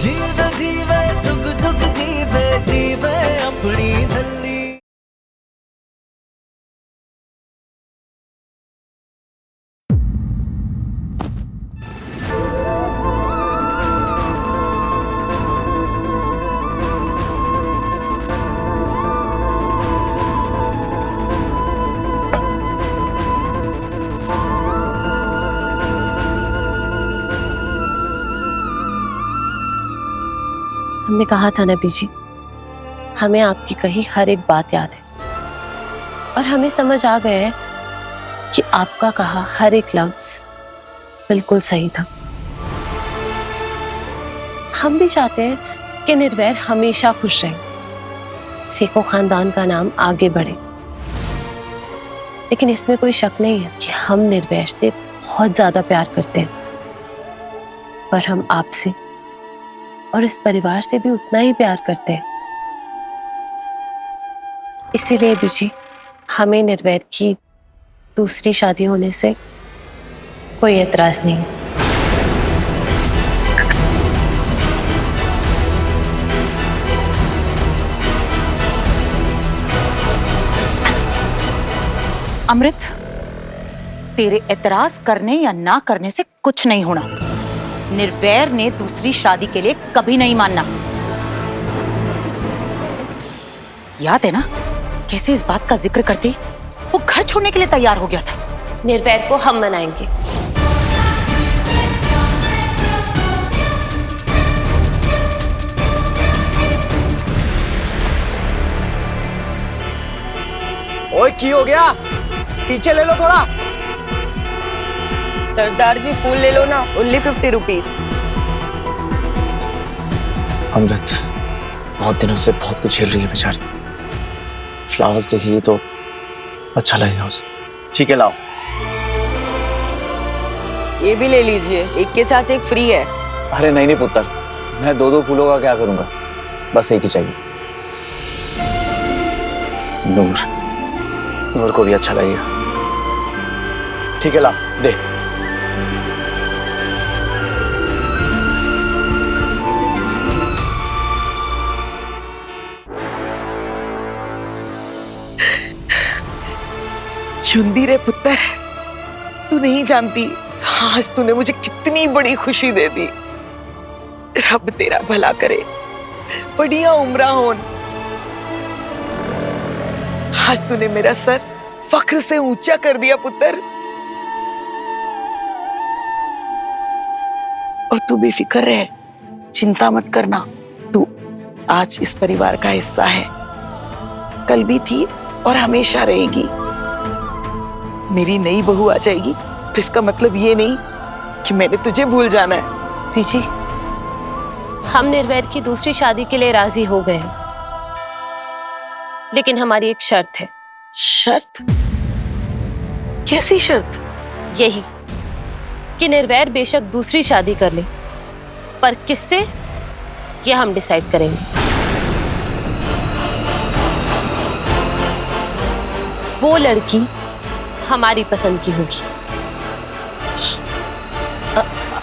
जीवे जीवे झुक झुक जीवे जीवे अपनी झल्ली। हमने कहा था ना बीजी, हमें आपकी कही हर एक बात याद है और हमें समझ आ गया है कि आपका कहा हर एक लफ्ज बिल्कुल सही था। हम भी चाहते हैं कि निर्वैर हमेशा खुश रहे, सेको खानदान का नाम आगे बढ़े। लेकिन इसमें कोई शक नहीं है कि हम निर्वैर से बहुत ज्यादा प्यार करते हैं, पर हम आपसे और इस परिवार से भी उतना ही प्यार करते हैं। इसीलिए बीजी, हमें निर्वैर की दूसरी शादी होने से कोई एतराज नहीं। अमृत, तेरे एतराज करने या ना करने से कुछ नहीं होना। निर्वैर ने दूसरी शादी के लिए कभी नहीं मानना। याद है ना कैसे इस बात का जिक्र करती वो घर छोड़ने के लिए तैयार हो गया था। निर्वैर को हम मनाएंगे। ओए की हो गया, पीछे ले लो थोड़ा। सरदार जी फूल ले लो ना, ओनली 50 रुपीज। अमृत बहुत दिनों से बहुत कुछ झेल रही है बेचारी, फ्लावर्स देखिए तो अच्छा लगेगा उसे। ठीक है लाओ। ये भी ले लीजिए, एक के साथ एक फ्री है। अरे नहीं नहीं पुत्र, मैं दो दो फूलों का क्या करूंगा, बस एक ही चाहिए। नूर, नूर को भी अच्छा लगेगा। ठीक है ला दे। चुंदी रे पुत्र, तू नहीं जानती आज तूने मुझे कितनी बड़ी खुशी दे दी। रब तेरा भला करे, बढ़िया उम्रा होन। आज तूने मेरा सर फख्र से ऊंचा कर दिया पुत्र। और तू बेफिक्र रह, चिंता मत करना। तू आज इस परिवार का हिस्सा है, कल भी थी और हमेशा रहेगी। मेरी नई बहू आ जाएगी तो इसका मतलब ये नहीं कि मैंने तुझे भूल जाना है। बीजी, हम निर्वैर की दूसरी शादी के लिए राजी हो गए हैं, लेकिन हमारी एक शर्त है। शर्त? कैसी शर्त? यही कि निर्वैर बेशक दूसरी शादी कर ले, पर किससे ये हम डिसाइड करेंगे। वो लड़की हमारी पसंद की होगी।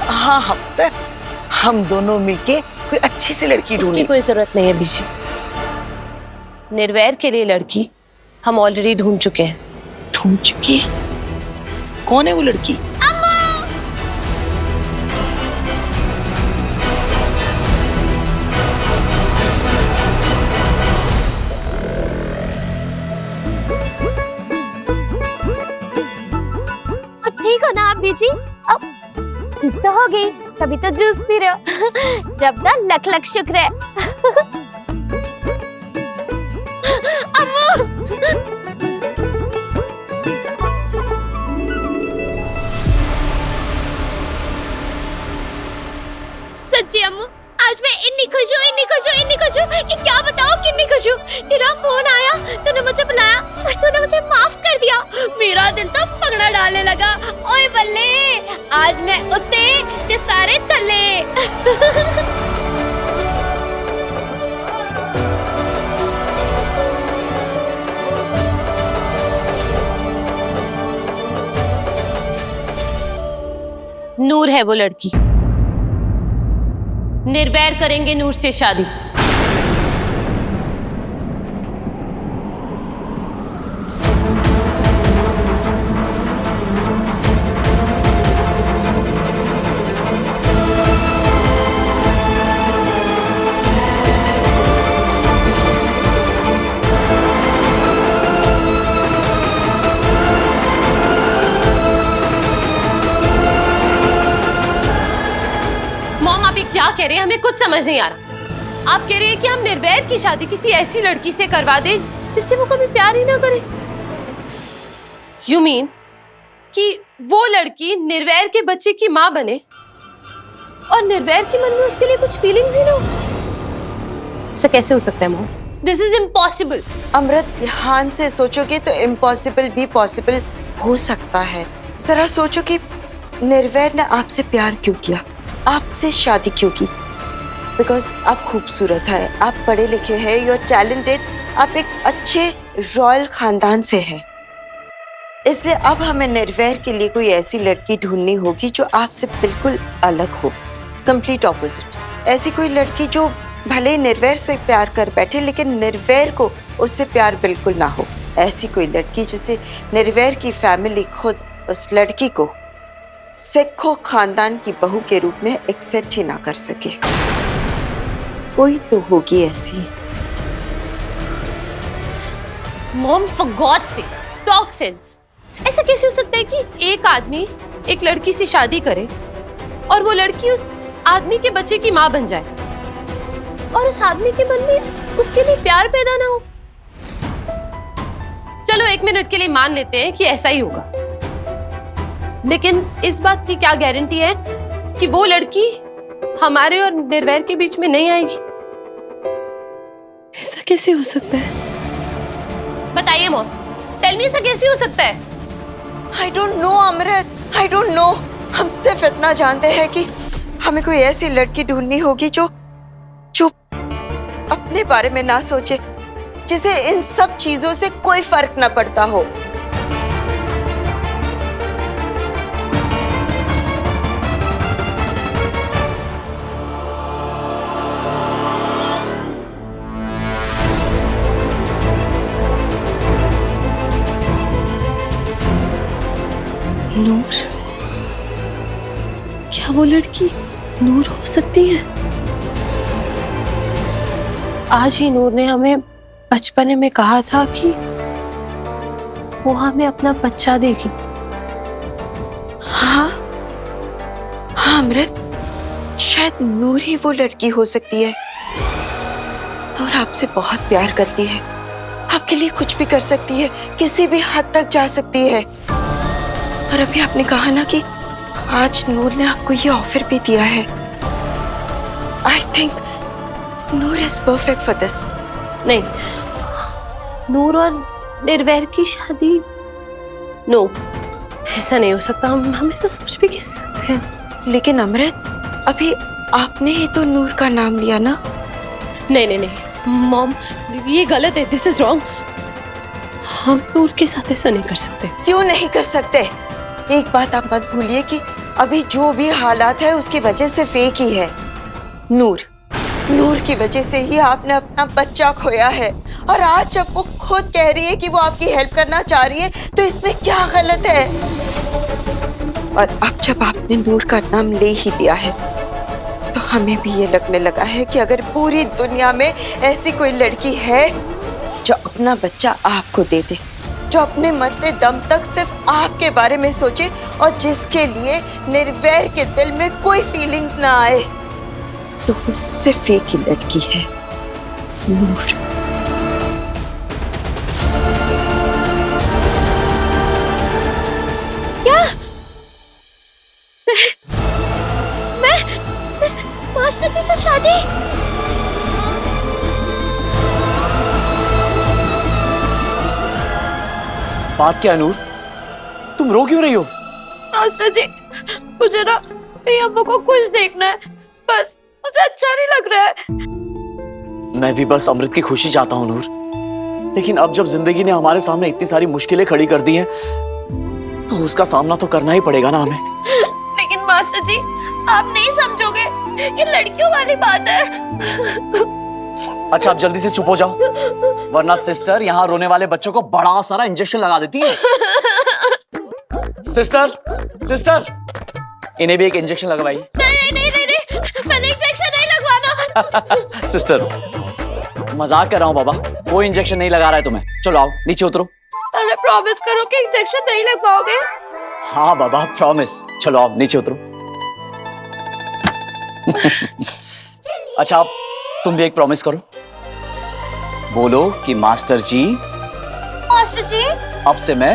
हाँ हम दोनों मिलके कोई अच्छी सी लड़की ढूंढेंगे। उसकी कोई जरूरत नहीं है बीजी। निर्वैर के लिए लड़की हम ऑलरेडी ढूंढ चुके हैं। ढूंढ चुकी? कौन है वो लड़की? ठीक हो ना आप बीजी? अब ठीक तो हो गई, तभी तो जूस पी रहे हो। रब का लख लख शुक्र है। अम्मू! सच्ची अम्मू, आज मैं इतनी खुश हूँ, इतनी खुश हूँ, इतनी खुश हूँ कि क्या बताओ कितनी खुश हूँ। तेरा फोन आया, तूने मुझे बुलाया और तूने मुझे माफ कर दिया। मेरा दिल तो पगड़ा डालने लगा। ओए बल्ले, आज मैं उत्ते ते सारे थल्ले। नूर है वो लड़की। निर्वैर करेंगे नूर से शादी। क्या कह रहे हैं, हमें कुछ समझ नहीं आ रहा। आप कह रहे हैं कि हम निर्वैर की शादी किसी ऐसी लड़की से करवा दें जिससे वो कभी प्यार ही ना करे। यू मीन कि वो लड़की निर्वैर के बच्चे की माँ बने और निर्वैर के मन में उसके लिए कुछ फीलिंग्स ही ना हो? ऐसा कैसे हो सकता है mom? This is impossible. Amrit, ध्यान से सोचोगे तो इम्पॉसिबल भी पॉसिबल हो सकता है। जरा सोचो कि निर्वैर ने आपसे प्यार क्यों किया, आपसे शादी क्यों की? बिकॉज आप खूबसूरत है, आप पढ़े लिखे हैं, यू आर टैलेंटेड, आप एक अच्छे रॉयल खानदान से हैं। इसलिए अब हमें निर्वैर के लिए कोई ऐसी लड़की ढूंढनी होगी जो आपसे बिल्कुल अलग हो, कंप्लीट ऑपोजिट। ऐसी कोई लड़की जो भले ही निर्वैर से प्यार कर बैठे लेकिन निर्वैर को उससे प्यार बिल्कुल ना हो। ऐसी कोई लड़की जिसे निर्वैर की फैमिली खुद उस लड़की को सिखों खानदान की बहू के रूप में एक्सेप्ट ही ना कर सके। कोई तो होगी ऐसी। मॉम, फॉर गॉड से टॉक सेंस। ऐसा कैसे हो सकता है कि एक आदमी एक लड़की से शादी करे और वो लड़की उस आदमी के बच्चे की माँ बन जाए और उस आदमी के मन में उसके लिए प्यार पैदा ना हो? चलो एक मिनट के लिए मान लेते हैं कि ऐसा ही होगा, लेकिन इस बात की क्या गारंटी है कि वो लड़की हमारे और निर्वैर के बीच में नहीं आएगी? ऐसा कैसे हो सकता है? बताइए मॉम, टेल मी, ऐसा कैसे हो सकता है? I don't know Amrit, I don't know. हम सिर्फ इतना जानते हैं कि हमें कोई ऐसी लड़की ढूंढनी होगी जो अपने बारे में ना सोचे, जिसे इन सब चीजों से कोई फर्क ना पड़ता हो। नूर? क्या वो लड़की नूर हो सकती है? आज ही नूर ने हमें बचपने में कहा था कि वो हमें अपना बच्चा देगी। हाँ हाँ अमृत, शायद नूर ही वो लड़की हो सकती है। नूर आपसे बहुत प्यार करती है, आपके लिए कुछ भी कर सकती है, किसी भी हद तक जा सकती है। और अभी आपने कहा ना कि आज नूर ने आपको ये ऑफर भी दिया है। I think Noor is perfect for this. नहीं, नूर और निर्वैर की शादी? नो, ऐसा नहीं हो सकता। हम ऐसा सोच भी कैसे सकते हैं? लेकिन अमृत, अभी आपने ही तो नूर का नाम लिया ना। नहीं नहीं नहीं मॉम, ये गलत है, दिस इज रॉन्ग। हम नूर के साथ ऐसा नहीं कर सकते। क्यों नहीं कर सकते? एक बात आप मत भूलिए कि अभी जो भी हालात है उसकी वजह से फेक ही है। नूर की वजह से ही आपने अपना बच्चा खोया है, और आज जब वो खुद कह रही है कि वो आपकी हेल्प करना चाह रही है तो इसमें क्या गलत है? और अब जब आपने नूर का नाम ले ही लिया है तो हमें भी ये लगने लगा है कि अगर पूरी दुनिया में ऐसी कोई लड़की है जो अपना बच्चा आपको दे दे, जो अपने मरते दम तक सिर्फ आपके बारे में सोचे और जिसके लिए निर्वैर के दिल में कोई फीलिंग्स ना आए, तो वो सिर्फ एक ही लड़की है, नूर। क्या? मैं मास्टर जी से शादी? बात क्या है नूर? तुम रो क्यों रही हो? मास्टर जी, मुझे ना मेरी अम्मू को खुश देखना है, बस मुझे अच्छा नहीं लग रहा है। मैं भी बस अमृत की खुशी चाहता हूँ नूर, लेकिन अब जब जिंदगी ने हमारे सामने इतनी सारी मुश्किलें खड़ी कर दी हैं, तो उसका सामना तो करना ही पड़ेगा ना हमें। लेकिन मास्टर जी, आप नहीं समझोगे ये लड़कियों वाली बात है। अच्छा, आप जल्दी से चुप हो जाओ, वरना सिस्टर यहाँ रोने वाले बच्चों को बड़ा सारा इंजेक्शन लगा देती है। सिस्टर, सिस्टर, इन्हें भी एक इंजेक्शन लगवाइए। नहीं नहीं नहीं नहीं, मैंने इंजेक्शन नहीं लगवाना। सिस्टर, मजाक कर रहा हूँ बाबा, कोई इंजेक्शन नहीं लगा रहा है तुम्हें। चलो आओ, नीचे उतरो। पहले प्रॉमिस करो कि इंजेक्शन नहीं लगवाओगे। हाँ बाबा, प्रॉमिस। चलो आओ, नीचे उतरो। अच्छा, आप तुम भी एक प्रॉमिस करो। बोलो कि मास्टर जी, मास्टर जी, अब से मैं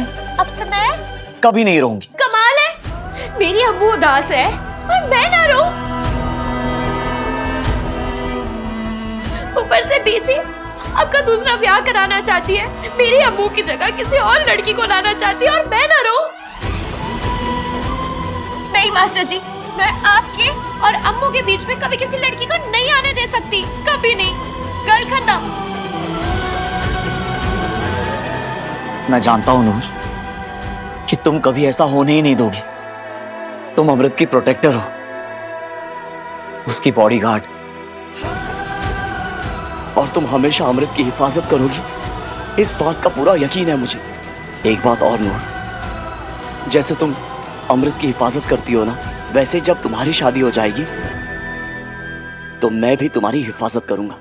कभी नहीं रहूंगी। कमाल है, मेरी अम्मू उदास है और मैं ना रहूं। ऊपर से बीजी आपका दूसरा ब्याह कराना चाहती है, मेरी अम्मू की जगह किसी और लड़की को लाना चाहती है और मैं ना रहूं। नहीं मास्टर जी, मैं आपके और अम्मू के बीच में कभी किसी लड़की को नहीं आने दे सकती, कभी नहीं। गल खत्म। मैं जानता हूं नूर कि तुम कभी ऐसा होने ही नहीं दोगी। तुम अमृत की प्रोटेक्टर हो, उसकी बॉडीगार्ड, और तुम हमेशा अमृत की हिफाजत करोगी, इस बात का पूरा यकीन है मुझे। एक बात और नूर, जैसे तुम अमृत की हिफाजत करती हो ना, वैसे जब तुम्हारी शादी हो जाएगी तो मैं भी तुम्हारी हिफाजत करूंगा।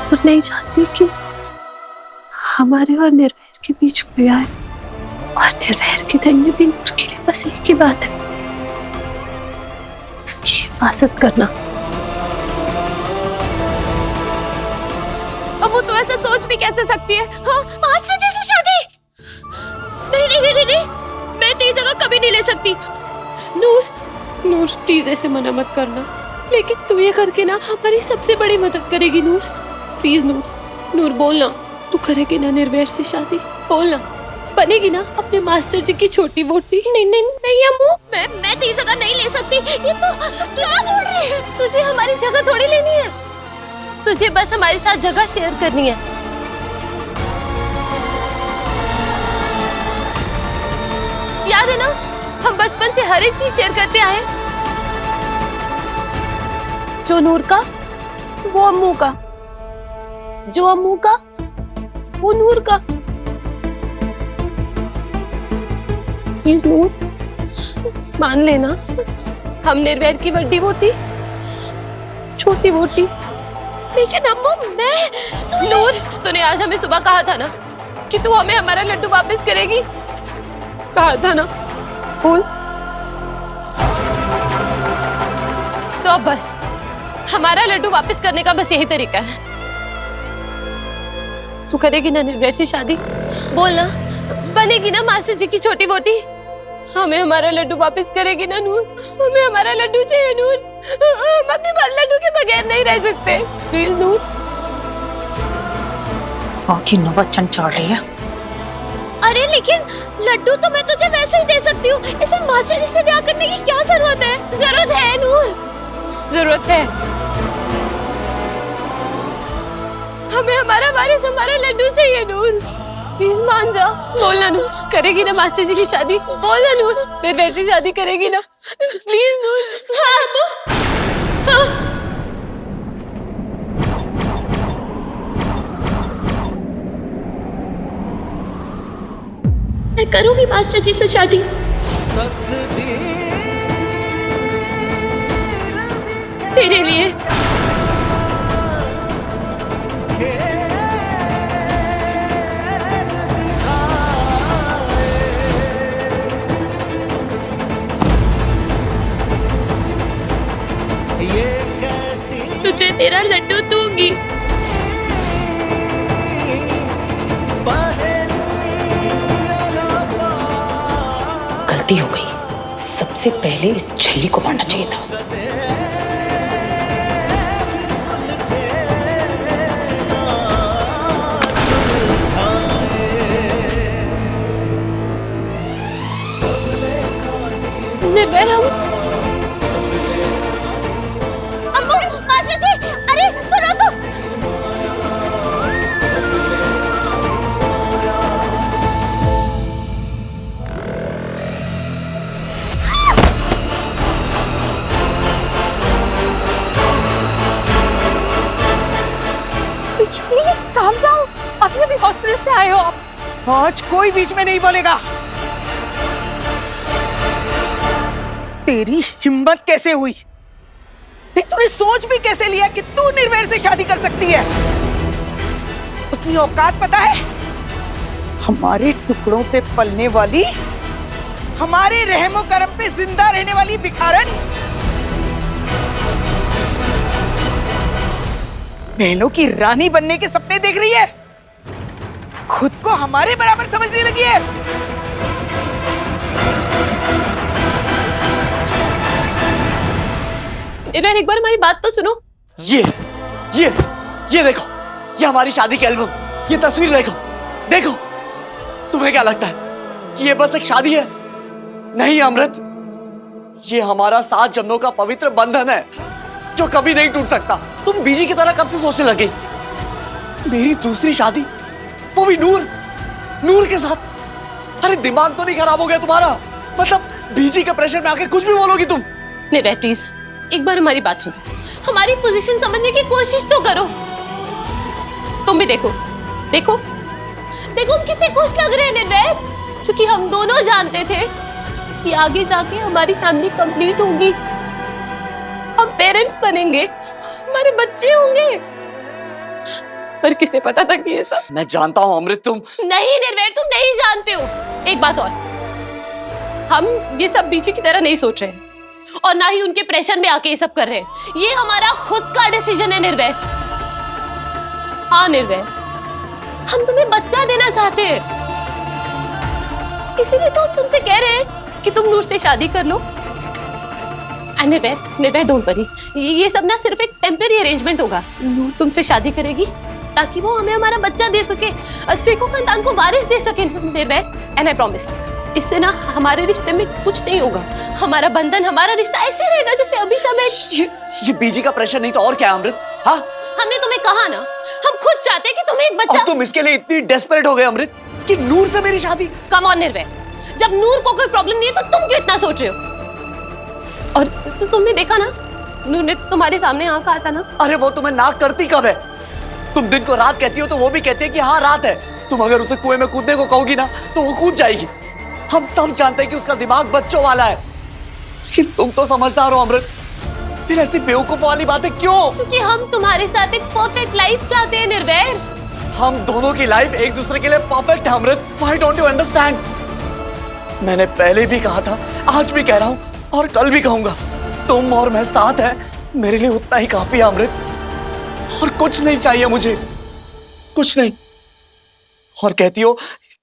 और नहीं चाहती कि हमारे और निर्वैर के बीच कोई आए, और निर्वैर के दिल में भी नूर के लिए बस एक ही बात है, उसकी हिफाजत करना। अम्मू तो ऐसा सोच भी कैसे सकती है? हाँ, मास्टर जी से शादी? नहीं नहीं नहीं नहीं, मैं तेरी जगह कभी नहीं ले सकती। नूर प्लीज ऐसे मना मत करना, लेकिन तू ये करके ना हमारी सबसे बड़ी मदद करेगी। नूर प्लीज, नूर बोलना, तू करेगी ना निर्वैर से शादी? बोलना, बनेगी ना अपने मास्टर जी की छोटी वोटी? नहीं नहीं नहीं अम्मू, मैं तेरी जगह नहीं ले सकती। ये तो क्या बोल रही है? तुझे हमारी जगह थोड़ी लेनी है, तुझे बस हमारे साथ जगह शेयर करनी है। याद है ना, हम बचपन से हर एक चीज शेयर करते आए। जो नूर का वो अम्मू का, जो अम्मू का वो नूर का। प्लीज नूर मान लेना, हम निर्वैर की बड़ी वोटी, छोटी वोटी। लेकिन अम्मू मैं नूर, तूने आज हमें सुबह कहा था ना कि तू हमें हमारा लड्डू वापस करेगी, कहा था ना, बोल। तो अब बस हमारा लड्डू वापस करने का बस यही तरीका है। तू करेगी ना निर्वैर से शादी? बोलना, बनेगी ना मास्टर जी की छोटी वोटी? हमें हमारा लड्डू वापस करेगी ना नूर? हमें हमारा लड्डू चाहिए नूर, हम अपने लड्डू के बगैर नहीं रह सकते। प्लीज नूर। की नौबत चढ़ रही है। अरे लेकिन लड्डू तो मैं तुझे वैसे ही दे सकती हूँ, इसमें मास्टर जी से ब्याह करने की क्या जरूरत है? जरूरत है नूर, जरूरत है। हमें हमारा वारिस, हमारा लड्डू चाहिए नूर, प्लीज मान जा। बोलना नूर, करेगी ना मास्टर जी की शादी? बोलना नूर, फिर वैसी शादी करेगी ना? प्लीज नूर। हाँ अम्मू, हाँ। मैं करूंगी मास्टर जी से शादी। तेरे लिए। तुझे तेरा लड्डू दूंगी। गलती हो गई, सबसे पहले इस झल्ली को मारना चाहिए था। निर्वैर, हम अम्मू, मास्टर जी, अरे सुनो तो। बीच प्लीज काम जाओ, अभी अभी हॉस्पिटल से आए हो आप। आज कोई बीच में नहीं बोलेगा। तेरी हिम्मत कैसे हुई? नहीं, तूने सोच भी कैसे लिया कि तू निर्वैर से शादी कर सकती है? उतनी औकात पता है? हमारे टुकड़ों पे पलने वाली, हमारे रहमो करम पे जिंदा रहने वाली भिखारन, महलों की रानी बनने के सपने देख रही है, खुद को हमारे बराबर समझने लगी है। इरफान, एक बार हमारी बात तो सुनो। ये देखो, ये हमारी शादी की एल्बम, ये तस्वीर देखो। देखो, तुम्हें क्या लगता है कि ये बस एक शादी है? नहीं अमृत, ये हमारा 7 जन्मों का पवित्र बंधन है जो कभी नहीं टूट सकता। तुम बीजी की तरह कब से सोचने लगी? मेरी दूसरी शादी, वो भी नूर के साथ। अरे दिमाग तो नहीं खराब हो गया तुम्हारा? मतलब बीजी के प्रेशर में आके कुछ भी बोलोगी तुम? निर्भय प्लीज, एक बार हमारी बात सुनो, हमारी पोजीशन समझने की कोशिश तो करो। तुम भी देखो हम कितने खुश लग रहे हैं निर्भय, क्योंकि हम दोनों जानते थे कि आगे जाके हमारी फैमिली कंप्लीट होगी, हम पेरेंट्स बनेंगे, हमारे बच्चे होंगे। पर किसे पता था कि ये सब? मैं जानता हूँ अमृत, तुम नहीं निर्भय, तुम नहीं जानते हो। एक बात और, हम ये सब बीजी की तरह नहीं सोच रहे हैं और ना ही उनके प्रेशर में आके ये सब कर रहे हैं। ये हमारा खुद का डिसीजन है निर्भय। हाँ निर्भय, हम तुम्हें बच्चा देना चाहते हैं, इसीलिए तो हम तुमसे कह रहे हैं कि तुम नूर से शादी कर लो। निर्भय डोंट वरी, ये सब ना सिर्फ एक टेम्पररी अरेंजमेंट होगा। नूर तुमसे शादी करेगी ताकि वो हमें हमारा बच्चा दे सके, सेखों खानदान को वारिस दे सके निर्भय। एंड आई प्रॉमिस, इससे ना हमारे रिश्ते में कुछ नहीं होगा, हमारा बंधन, हमारा रिश्ता ऐसे रहेगा जैसे अभी समय। ये बीजी का प्रेशर नहीं तो और क्या है अमृत? हाँ, हमने तुम्हें कहा ना, हम खुद चाहते हैं कि तुम्हें एक बच्चा। और तुम इसके लिए इतनी डेस्परेट हो गए अमृत कि नूर से मेरी शादी? कम ऑन निर्भय, जब नूर को कोई प्रॉब्लम नहीं है तो तुम क्यों इतना सोच रहे हो? और तो तुमने देखा ना, नूर ने तुम्हारे सामने आंख आता ना। अरे वो तुम्हें नाक करती कब है? तुम दिन को रात कहती हो तो वो भी कहती है कि हाँ रात है। तुम अगर उसे कुएं में कूदने को कहोगी ना तो वो कूद जाएगी। हम सब जानते हैं कि उसका दिमाग बच्चों वाला है, लेकिन तुम तो समझदार हो अमृत, फिर ऐसी बेवकूफ वाली बातें क्यों? क्योंकि हम तुम्हारे साथ एक परफेक्ट लाइफ चाहते हैं निर्भय। हम दोनों की लाइफ एक दूसरे के लिए परफेक्ट है अमृत। Why don't you understand? मैंने पहले भी कहा था, आज भी कह रहा हूं और कल भी कहूंगा, तुम और मैं साथ हैं, मेरे लिए उतना ही काफी है अमृत, और कुछ नहीं चाहिए मुझे, कुछ नहीं। और कहती हो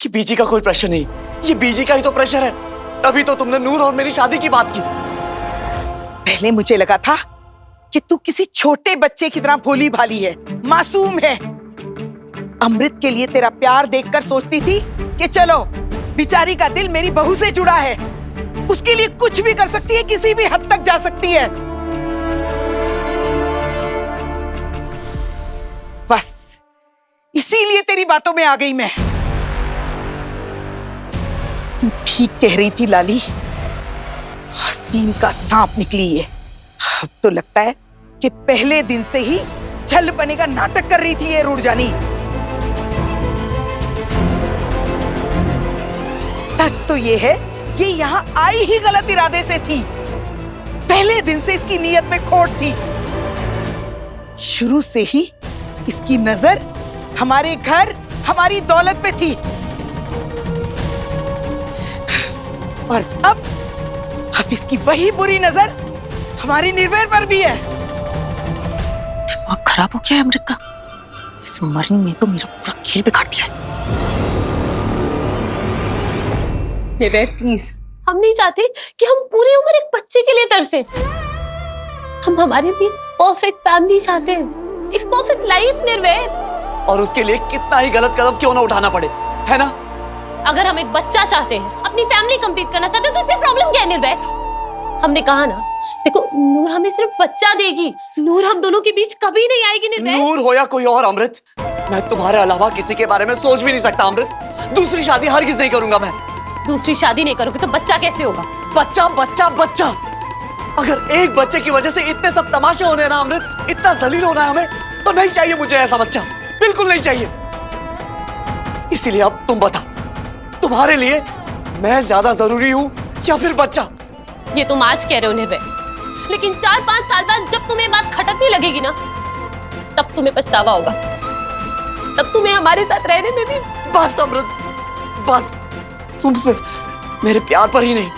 कि बीजी का कोई प्रेशर नहीं, ये बीजी का ही तो प्रेशर है, तभी तो तुमने नूर और मेरी शादी की बात की। पहले मुझे लगा था कि तू किसी छोटे बच्चे की तरह भोली भाली है, मासूम है। अमृत के लिए तेरा प्यार देखकर सोचती थी कि चलो बेचारी का दिल मेरी बहू से जुड़ा है, उसके लिए कुछ भी कर सकती है, किसी भी हद तक जा सकती है। बस इसीलिए तेरी बातों में आ गई मैं। तू ठीक कह रही थी लाली, आस्तीन का सांप निकली है। अब तो लगता है कि पहले दिन से ही छल बने का नाटक कर रही थी ये रूडजानी। सच तो ये है, ये यहाँ आई ही गलत इरादे से थी। पहले दिन से इसकी नीयत में खोट थी। शुरू से ही इसकी नजर हमारे घर, हमारी दौलत पे थी। और अब इसकी वही बुरी नजर हमारी निर्वैर पर भी है। दिमाग खराब हो गया है अमृत का, इस मरनी में तो मेरा पूरा खेल बिगाड़ दिया है। निर्भय प्लीज, हम नहीं चाहते कि हम पूरी उम्र एक बच्चे के लिए तरसे। हम हमारे लिए परफेक्ट फैमिली चाहते हैं, एक परफेक्ट लाइफ निर्भय। और उसके लिए कितना ही गलत कदम क्यों ना उठाना पड़े, है ना? अगर हम एक बच्चा चाहते हैं, अपनी फैमिली कंप्लीट करना चाहते हैं, तो इसमें प्रॉब्लम क्या है निर्भय? हमने कहा ना, देखो नूर हमें सिर्फ बच्चा देगी, नूर हम दोनों के बीच कभी नहीं आएगी निर्भय। नूर हो या कोई और अमृत, मैं तुम्हारे अलावा किसी के बारे में सोच भी नहीं सकता अमृत। दूसरी शादी हरगिज नहीं करूंगा मैं। दूसरी शादी नहीं करोगे तो बच्चा कैसे होगा? बच्चा बच्चा बच्चा, अगर एक बच्चे की वजह से इतने सब तमाशे होने ना अमृत, इतना जलील होना है हमें, तो नहीं चाहिए मुझे ऐसा बच्चा। बिल्कुल नहीं चाहिए। इसीलिए अब तुम बताओ, तुम्हारे लिए मैं ज्यादा जरूरी हूं या फिर बच्चा? ये तुम आज कह रहे हो निर्भय, लेकिन 4-5 साल बाद जब तुम्हें बात खटकने लगेगी ना, तब तुम्हें पछतावा होगा। तब तुम्हें हमारे साथ रहने में भी। बस अमृत, बस। तुम सिर्फ मेरे प्यार पर ही नहीं,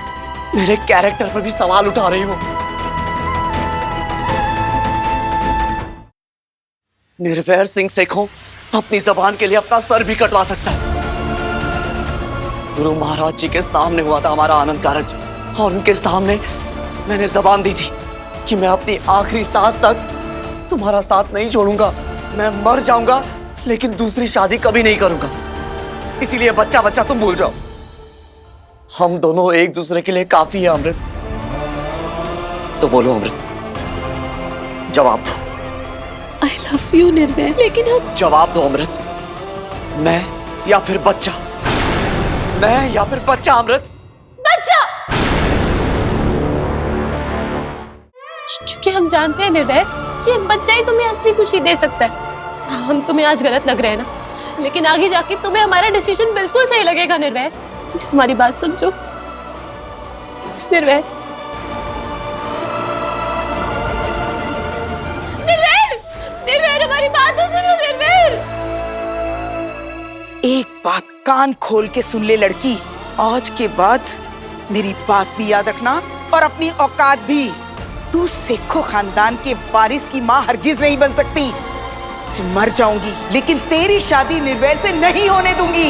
मेरे कैरेक्टर पर भी सवाल उठा रही हो। निर्वैर सिंह सेखों अपनी जबान के लिए अपना सर भी कटवा सकता है। गुरु महाराज जी के सामने हुआ था हमारा आनंद कारज, और उनके सामने मैंने जबान दी थी कि मैं अपनी आखिरी सांस तक तुम्हारा साथ नहीं छोड़ूंगा। मैं मर जाऊंगा लेकिन दूसरी शादी कभी नहीं करूंगा। इसीलिए बच्चा बच्चा तुम भूल जाओ। हम दोनों एक दूसरे के लिए काफी है अमृत। तो बोलो अमृत, जवाब दो। आई लव यू निर्भय, लेकिन हम। जवाब दो अमृत, मैं या फिर बच्चा? मैं या फिर बच्चा अमृत? बच्चा! क्योंकि हम जानते हैं निर्भय कि बच्चा ही तुम्हें असली खुशी दे सकता है। हम तुम्हें आज गलत लग रहे हैं ना, लेकिन आगे जाके तुम्हें हमारा डिसीजन बिल्कुल सही लगेगा निर्भय। प्लीज हमारी बात समझो निर्भय। निर्भय, निर्भय हमारी बात तो सुनो निर्भय। एक बात कान खोल के सुन ले लड़की, आज के बाद मेरी बात भी याद रखना और अपनी औकात भी। तू सेखों खानदान के वारिस की माँ हरगिज नहीं बन सकती। मैं मर जाऊंगी लेकिन तेरी शादी निर्वैर से नहीं होने दूंगी।